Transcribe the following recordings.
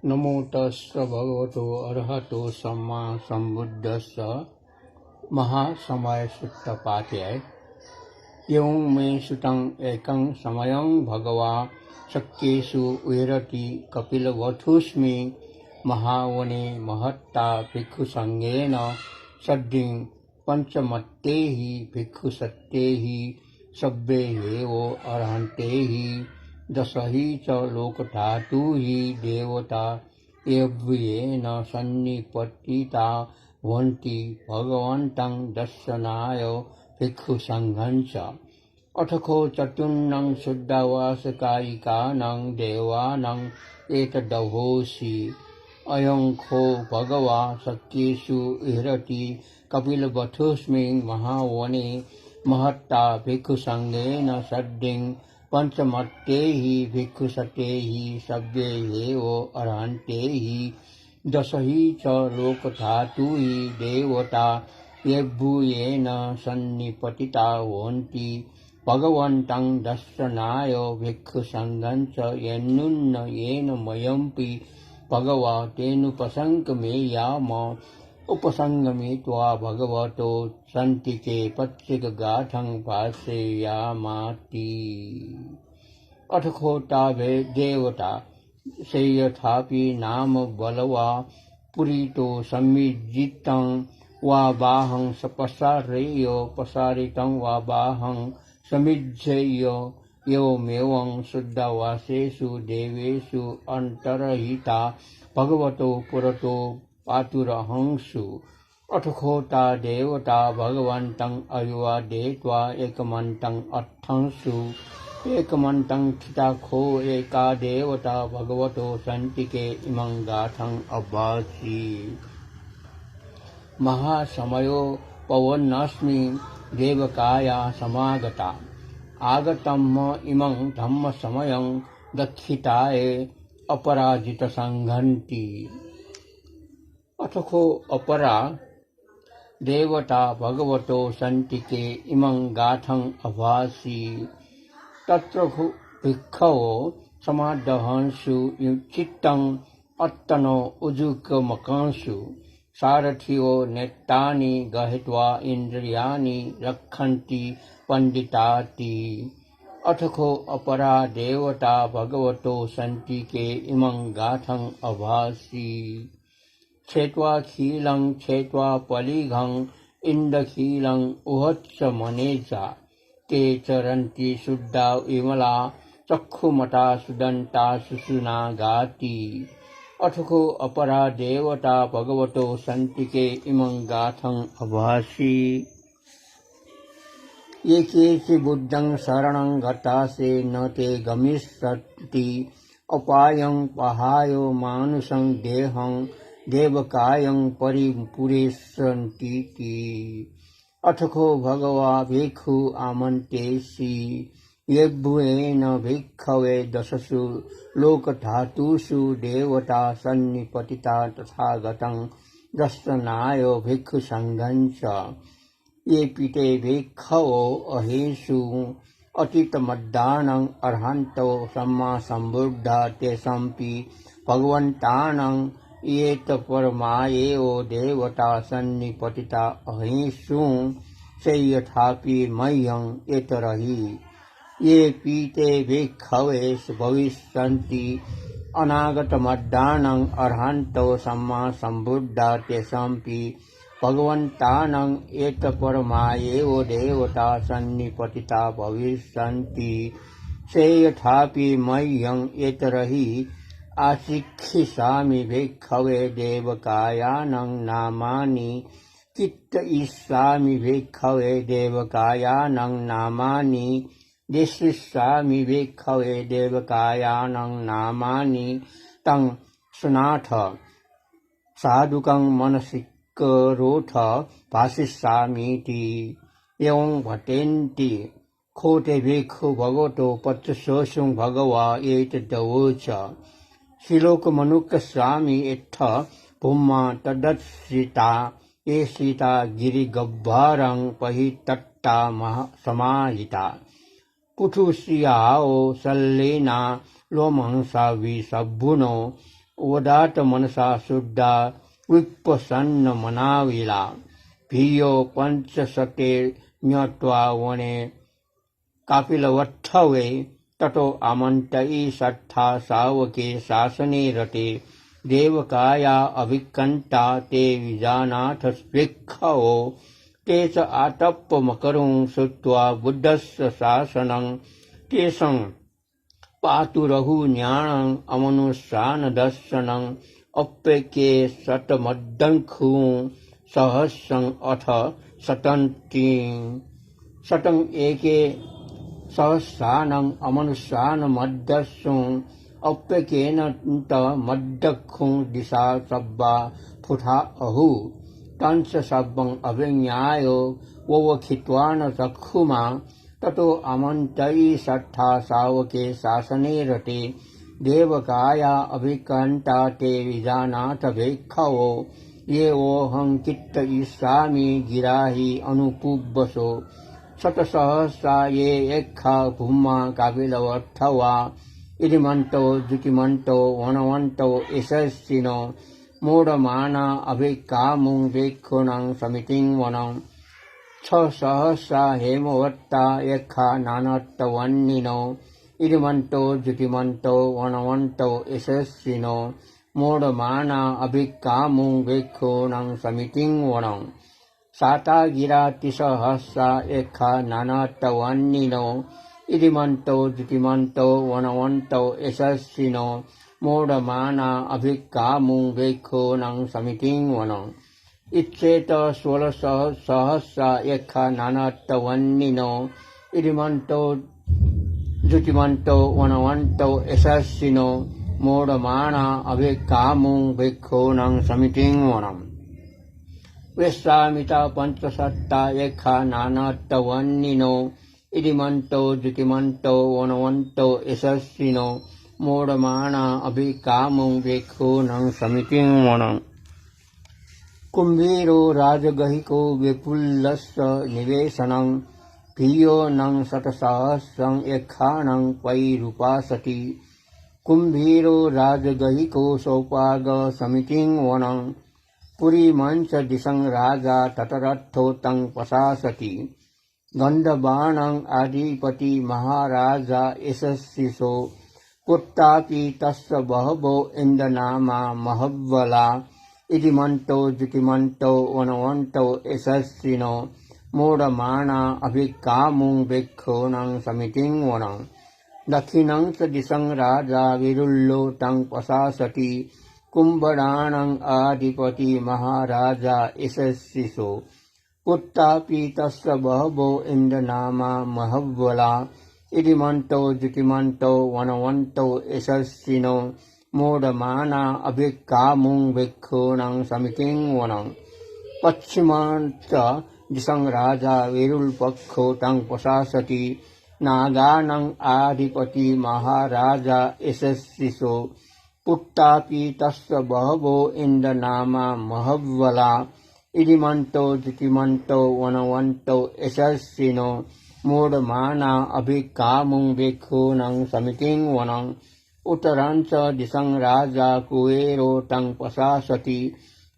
नमो तस्स भगवतो अरहतो सम्मा सम्बुद्धस्स महासमय सुत्त पाठ्याय एवं मे सुतं एकं समयं भगवा शक्येषु विहरति कपिलवधूष्मि महावने महत्ता भिक्षुसंगेन सद्धिं पंचमत्तेः भिक्षुसत्तेः सब्बे एवो अर्हन्तेः दशहि च लोकधातुः देवता एव्येन सन्निपतिता भवन्ति भगवन्तं दर्शनाय भिक्षुसङ्घं च अथको चतुर्णं शुद्धवासकायिकानां देवानां एतदहोसि अयं खो भगवा सत्येषु विहरति कपिलवधूष्मि महावने महत्ता भिक्षुसङ्गेन सद्धिं पंचमत्तेः भिक्षुसतेः सव्ये एव अर्हन्तेः दशहि च लोकधातुः देवता येभूयेन सन्निपतिता भवन्ति भगवन्तं दर्शनाय भिक्षुसङ्घं च येनुन्न येन मयम्पि भगवा तेनुपसङ्गमेयाम उपसङ्गमित्वा भगवतो सन्तिके पच्चिकगाथं भाष्ययामाति अथकोटा देवता से यथापि नाम बलवा पुरीतो सम्मिजितं वा बाहं सपसारेय पसारितं वा बाहं समिज्जय एवमेवं शुद्धवासेषु देवेषु अन्तर्हिता भगवतो पुरतो पातुरहंसु अथकोटा देवता भगवन्तं अभिवादयित्वा एकमन्तं अर्थंसु एकमन्तं खिताखो एका देवता भगवतो सन्तिके इमं गाथं अभासि महासमयो पवनस्मि देवकाया समागता आगतम् इमं धम्मसमयं दक्षिताय अपराजितसङ्घन्ति अथको अपरा देवता भगवतो सन्तिके इमं गाथं अभासि तत्र भिक्षवो समादहंसु चित्तं अत्तनो उजुकमकांसु सारथियो नेत्राणि गहित्वा इन्द्रियाणि रक्षन्ति पंडिताति अथको अपरा देवता भगवतो सन्तिके इमं गाथं अभासि क्षेत्वाखिलं क्षेत्वा पलिघं इन्दखिलं उहच्च मनेजा ते चरन्ति शुद्धा विमला चक्षुमता सुदन्ता सुषुना गाति अथको अपरा देवता भगवतो सन्तिके इमं गाथं अभासि ये केचि बुद्धं शरणं गतासे न ते गमिष्यन्ति अपायं पहायो मानुषं देहं देवकायं परिपुरेष्यन्ति अथको भगवा भिक्षु आमन्तेषि येभ्येन भिक्षवे दशसु लोकधातुषु देवता सन्निपतिता तथागतं दर्शनाय भिक्षुसङ्घं च ये पीते भिक्षवो अहेषु अतीतमद्दानं अर्हन्तो सम्मा सम्बुद्धा तेषांपि भगवन्तानं येत परमायेव देवता सन्निपतिता अहिंसु से यथापि मह्यं एतरहि ये पीते भिक्षवे भविष्यन्ति अनागतमद्दानं अर्हन्तो सम्मा सम्बुद्धा तेषांपि भगवन्तानं एत परमायेव देवता सन्निपतिता भविष्यन्ति से यथापि मह्यं एतरहि आशिक्षिषामि भिक्षवे देवकायानं नामानि कीर्तयिष्यामि भिक्षवे देवकायानं नामानि दिशिष्यामि भिक्षवे देवकायानं नामानि तं सुनाथ साधुकं मनसिकरोथ भाषिष्यामीति एवं भटेन्ति खोटे भिक्षु भगवतो पत्रशोषुं भगवा एतदवोच श्रीलोकमनुक्स्वामी इत्थ भूमा तदत्सिता ये सीता गिरिगह्वरं पहितट्टा समाहिता पुठुसियाओ सल्लेना लोमहंसा विसभुनो वदात मनसा शुद्धा विप्रसन्न मनाविला भियो पंचशते ज्ञात्वा वने कापिलवत्थवे ततो आमन्तयी सत्था सावके शासने रते देवकाया अभिकण्ठा ते विजानाथ स्पृक्षवो ते च आतप्पमकरुं श्रुत्वा बुद्धस्य शासनं तेषं पातुरहु ज्ञानं अमनुष्यानदर्शनं अप्यके शतमद्दङ्खुं सहस्रं अथ शतं एके सहस्रानं अमनुष्यानमद्दर्शुं अप्यकेन मद्दक्षुं दिशा सब्बा फुटा अहु तंस सब्बं अभिज्ञाय ववखित्वान चक्षुमा ततो अमन्तयी सत्था सावके शासने रते देवकाया अभिकण्ठा ते विजानाथ भेक्षवो ये वोऽहं कित्त ईशामि गिराहि अनुपुब्बसो शतसहस्रा ये यक्षा भूमा कापिलवत्थवा इदिमन्तो द्युतिमन्तो वनवन्तो यशस्विनो मूढमाना अभिकामुं वेक्षुणं समितिं वनं 6सहस्रा हेमवत्ता यक्षा नानत्तवन्निनो इदिमन्तो द्युतिमन्तो वनवन्तो यशस्विनो मूढमाना अभिकामुं वेक्षुणं समितिं वनं साता गिरा 3सहस्रा यक्षा नानत्तवन्निनो इदिमन्तो द्युतिमन्तो वनवन्तो यशस्विनो मूढमाना अभिकामुं वेक्षुणं समितिं वनं इच्छेत 16सहस्रा यक्षा नानत्तवन्निनो इदिमन्तो द्युतिमन्तो वनवन्तो यशस्विनो मूढमाना अभिकामुं वेक्षुणं समितिं वनं वेश्वामिता पंचसत्ता यक्षा नानत्तवन्निनो इदिमन्तो द्युतिमन्तो वनवन्तो यशस्विनो मूढमाना अभिकामुं वेक्षुणं समितिं वनं कुम्भीरो राजगहिको विपुलस्य निवेशनं भियो नं शतसहस्रं यक्षाणं पैरुपासति कुम्भीरो राजगहिको सौपाग समितिं वनं पुरीमञ्च दिशं राजा ततरथो तं पशासति गन्धबाणं अधिपति महाराजा यशस्विसो पुत्तापि तस्य बहवो इन्द्रनामा महव्वला इदिमन्तो द्युतिमन्तो वनवन्तो यशस्विनो मूढमाना अभिकामुं वेक्षुणं समितिं वनं दक्षिणं च दिशं राजा विरुल्लो तं पशासति कुम्भडाणं अधिपति महाराजा यशस्विसो पुत्तापि तस्य बहवो इन्द्रनामा महव्वला इदिमन्तो द्युतिमन्तो वनवन्तो यशस्विनो मूढमाना अभिकामुं वेक्षुणं समितिं वनं पश्चिमाञ्च दिशं राजा विरुल्पक्षो तं पशासति नागानं अधिपति महाराजा यशस्विसो पुत्तापि तस्य बहवो इन्द्रनामा महव्वला इदिमन्तो द्युतिमन्तो वनवन्तो यशस्विनो मूढमाना अभिकामुं वेक्षुणं समितिं वनं उत्तरं च दिशं राजा कुबेरो तं पशासति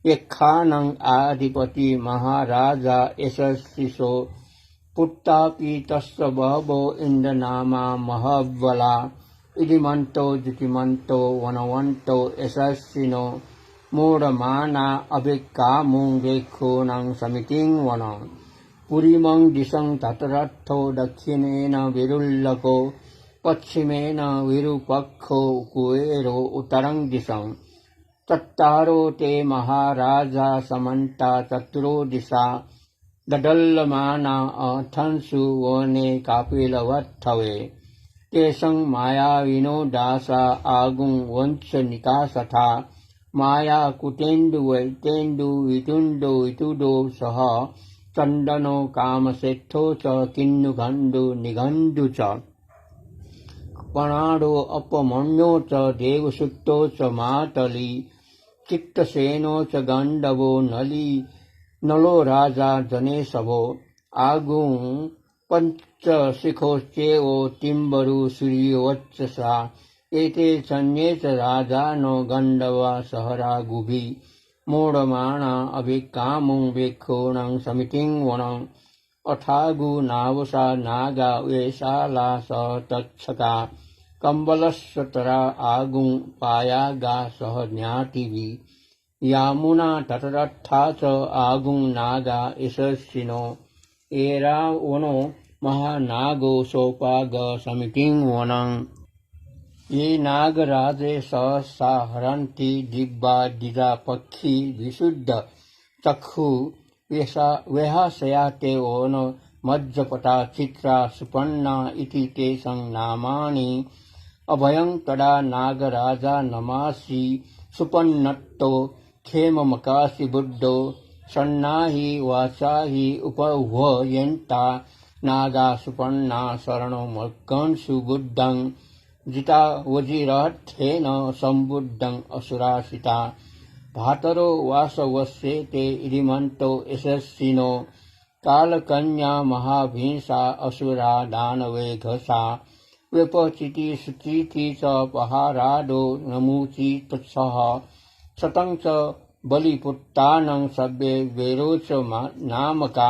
यक्षाणं अधिपति महाराजा यशस्विसो पुत्तापि तस्य बहवो इन्द्रनामा महव्वला इदिमन्तो द्युतिमन्तो वनवन्तो यशस्विनो मूढमाना अभिकामुं वेक्षुणं समितिं वनं पुरीमं दिशं ततरथो दक्षिणेन विरुल्लको पश्चिमेन विरूपक्षो कुबेरो उत्तरं दिशं चत्तारो ते महाराजा समन्ता चतुरो दिशा ददल्यमाना अथंसु वने कापिलवत्थवे तेषं मायाविनो दासा आगुं वंशनिकाशथा माया कुटेन्दु वैतेन्दु वितुन्दो वितुदो सह चन्दनो कामसेत्थो च किन्नुगन्धु निगन्धु च पणाडो अपमन्यो च देवसुतो च मातली चित्तसेनो च गन्धवो नली नलो राजा जनेशवो आगुं पंचशिखोश्चेवो तिम्बरु सूर्योच्चसा एते सन्ये च राजानो गण्डवा सहरागुभिः मूढमाणा अभिकामुं वेक्षूणं समितिं वनम् अठागु नावसा नागा वेशाला स तक्षका कम्बलस्वतरा आगुं पायागा सह ज्ञातिभिः यामुना तटरत्था च आगुं नागा यशस्विनो एरा वनो महानागो सोपाग समितिं वनम् ये नागराजे सहसा हरन्ति दिव्या दिजा पक्षी विशुद्ध चक्षु वेहाशया ते वन मज्जपटा चित्रा सुपन्ना इति तेषां नामानि अभयं तदा नागराजा नमासि सुपन्नत्तो क्षेममकासि बुद्धो सन्नाहि वाचाहि उपह्वयन्ता नागा सुपन्ना शरणमर्कंसु बुद्धं जिता वजिरर्थेन सम्बुद्धं असुरासिता भातरो वासवस्येते इरिमन्तो यशस्विनो कालकन्या महाभीषा असुरा दानवे घसा व्यपचिति सुचिति च पहारादो नमूचि तत्सह शतं च बलिपुत्तानं सव्ये वेरोच नामका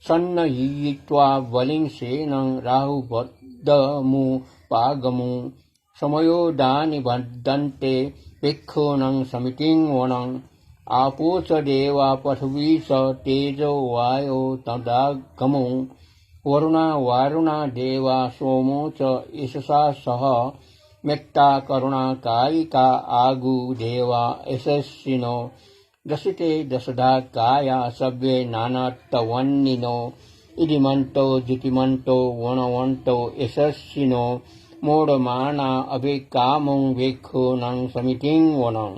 सन्नयित्वा बलिं सेनं राहुबद्धमुपागमु समयोदानि बद्धन्ते भिक्षूणं समितिं वनम् आपो च देवा पृथिवी च तेजो वायो तदागमो वरुणा वारुणा देवा सोमो च यशसा सह मेत्ता करुणा कायिका आगु देवा यशस्विनो दशिते दशधा काया सव्ये नानात्तवन्निनो इदिमन्तो द्युतिमन्तो वणवन्तो यशस्विनो मूढमाना अभिकामुं भिक्षूणं समितिं वनम्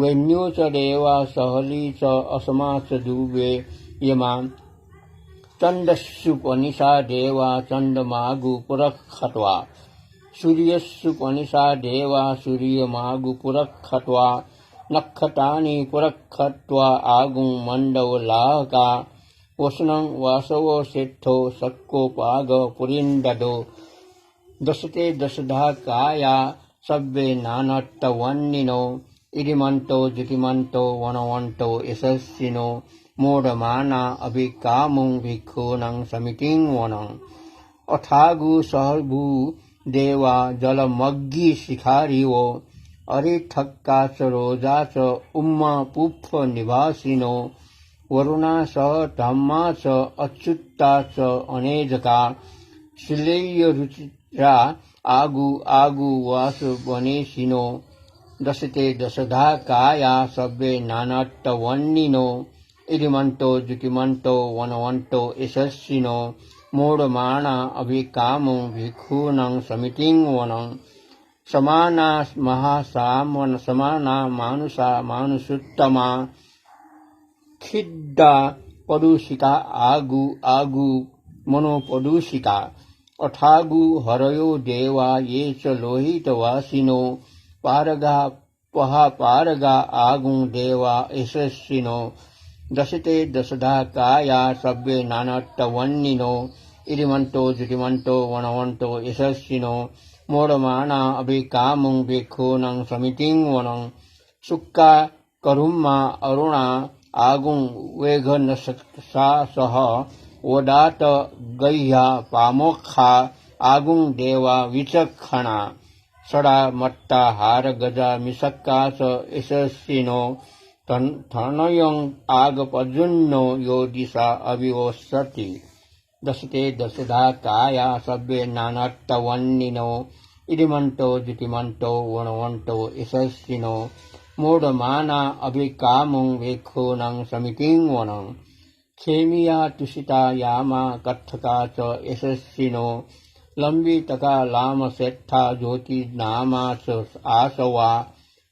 वेण्यो च देवा सहली च असमा च दुवे यमा चन्दस्सुपनिषा देवा चन्दमागु पुरखत्वा सूर्यस्सुपनिषा देवा सूर्यमागु पुरखत्वा नक्षतानि पुरखत्वा आगुं मण्डवलाहका वसनं वासवो सेत्थो सक्कोपाग पुरिन्ददो दशते दशधा काया सव्ये नानात्तवन्निनो इदिमन्तो द्युतिमन्तो वणवन्तो यशस्विनो मूढमाना अभिकामुं भिक्षूणं समितिं वनम् अथागु सहभू देवा जलमग्गी शिखारिवो अरिठक्का च रोजा च उम्मा पुप्फ निवासिनो वरुणा स धम्मा च अच्युता च अनेजका शिलेय रुचिरा आगु आगु वास वनेशिनो दशते दशधा काया सव्ये नानात्तवन्निनो इदिमन्तो द्युतिमन्तो वणवन्तो यशस्विनो मूढमाना अभिकामुं भिक्षूणं समितिं वनम् समाना महासामन समाना मानुषा मानुषोत्तमा खिद्दा पदूषिका आगु आगु मनोपदूषिका अठागु हरयो देवा ये च लोहितवासिनो पारगा पारगा आगुं देवा यशस्विनो दशते दशधा काया सव्ये नानात्तवन्निनो इदिमन्तो द्युतिमन्तो वणवन्तो यशस्विनो मूढमाना अभिकामुं भिक्षूणं समितिं वनम् सुक्का करुम्मा अरुणा आगुं वेघनसा सह वदात गह्या पामोक्षा आगुं देवा विचक्षणा सडा मट्टा हार गजा मिसक्का च यशस्विनो थनयं आगपजुन्नो यो दिशा अविवसति दशते दशधा काया सव्ये नानात्तवन्निनो इदिमन्तो द्युतिमन्तो वणवन्तो यशस्विनो मूढमाना अभिकामुं भिक्षूणं समितिं वनम् क्षेमिया तुषिता यामा कत्थका च यशस्विनो लम्बितका लामसेत्था ज्योतिर्नामा च आसवा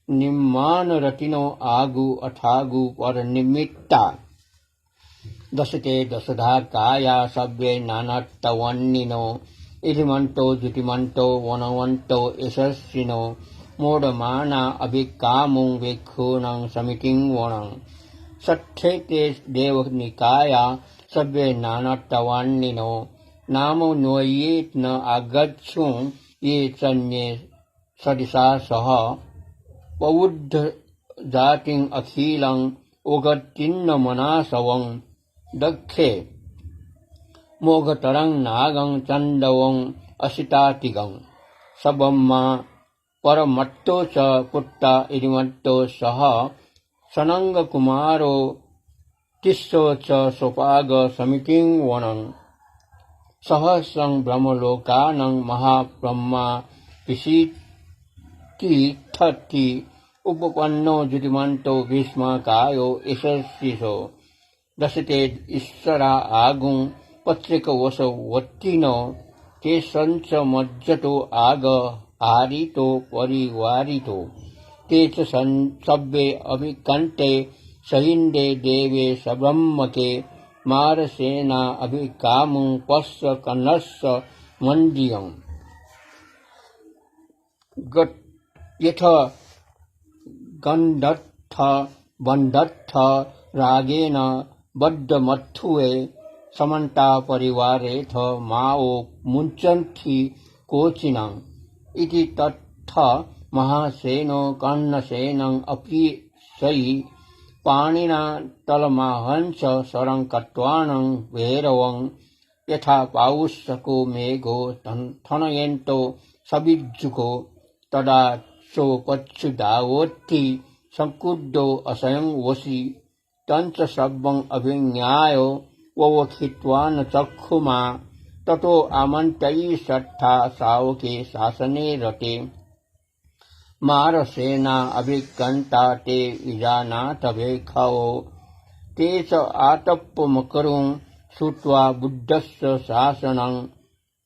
निम्मानरतिनो आगु अठागु परनिमित्ता दशते दशधा काया सव्ये नानात्तवन्निनो इदिमन्तो द्युतिमन्तो वणवन्तो यशस्विनो मूढमाना अभिकामुं भिक्षूणं समितिं वनम् षट्ठेते देवनिकाया सव्ये नानात्तवन्निनो नामो न्वयेत् न आगच्छुं ये चन्ये सदिशा सह पौद्ध जातिं अखिलं उगत्तिन्न मनासवं दक्षे मोघतरं नागं चण्डवं असितातिगं सबम्मा परमट्टो च पुट्टा इरिमट्टो सह सनङ्गकुमारो तिस्सो च सोपाग समितिं वनं सहस्रं ब्रह्मलोकानं महाब्रह्मा पिशीतिष्ठति उपपन्नो जुतिमन्तो भीष्मकायो यशस्विषो दशते ईश्वरा आगुं पत्रिकवशवत्तिनो ते सञ्च मज्जतो आग आरितो परिवारितो ते च सव्ये अभिकण्ठे सहिन्दे देवे सब्रह्मके मारसेना अभिकामुं पश्च कन्नस्य मण्डियम् यथ गन्धत्थ बन्धत्थ रागेण बद्धमथुवे समन्ता परिवारेथ माओ मुञ्चन्ति कोचिनम् इति तत्थ महासेनो कर्णसेनम् अपि सै पाणिना तलमाहंस शरङ्कत्वानं भैरवं यथा पाउष्यको मेघो थनयन्तो सविज्जुको तदा सोपच्छुदावोत्ति संकुद्धो असयं वशी तञ्च शब्दम् अभिज्ञाय ववखित्वा न चक्षुमा ततो आमन्त्यै सत्था शावके शासने रते मारसेना अभिकण्ठा ते विजानाथ भेखवो ते च आतप्पमकरुं श्रुत्वा बुद्धस्य शासनं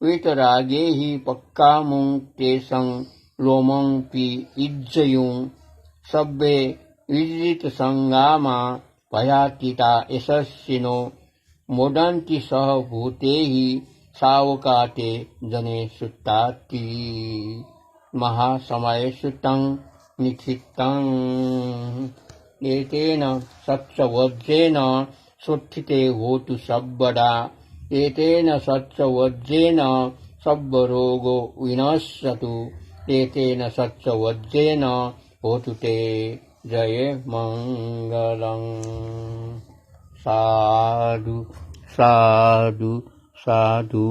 वीतरागे हि पक्कामुं तेषं लोमंपि इज्जयुं सब्बे विजितसङ्गामा भयातीता यशस्विनो मोदन्ति सह भूतैः सावकाते जने सुताति महासमयसुतं निथितं एतेन सत्सवज्रेण सुत्थिते होतु सर्वदा एतेन सत्सवज्रेण सर्वरोगो विनश्यतु एतेन सत्सवज्रेण होतु ते जय मङ्गलम् साधु साधु साधु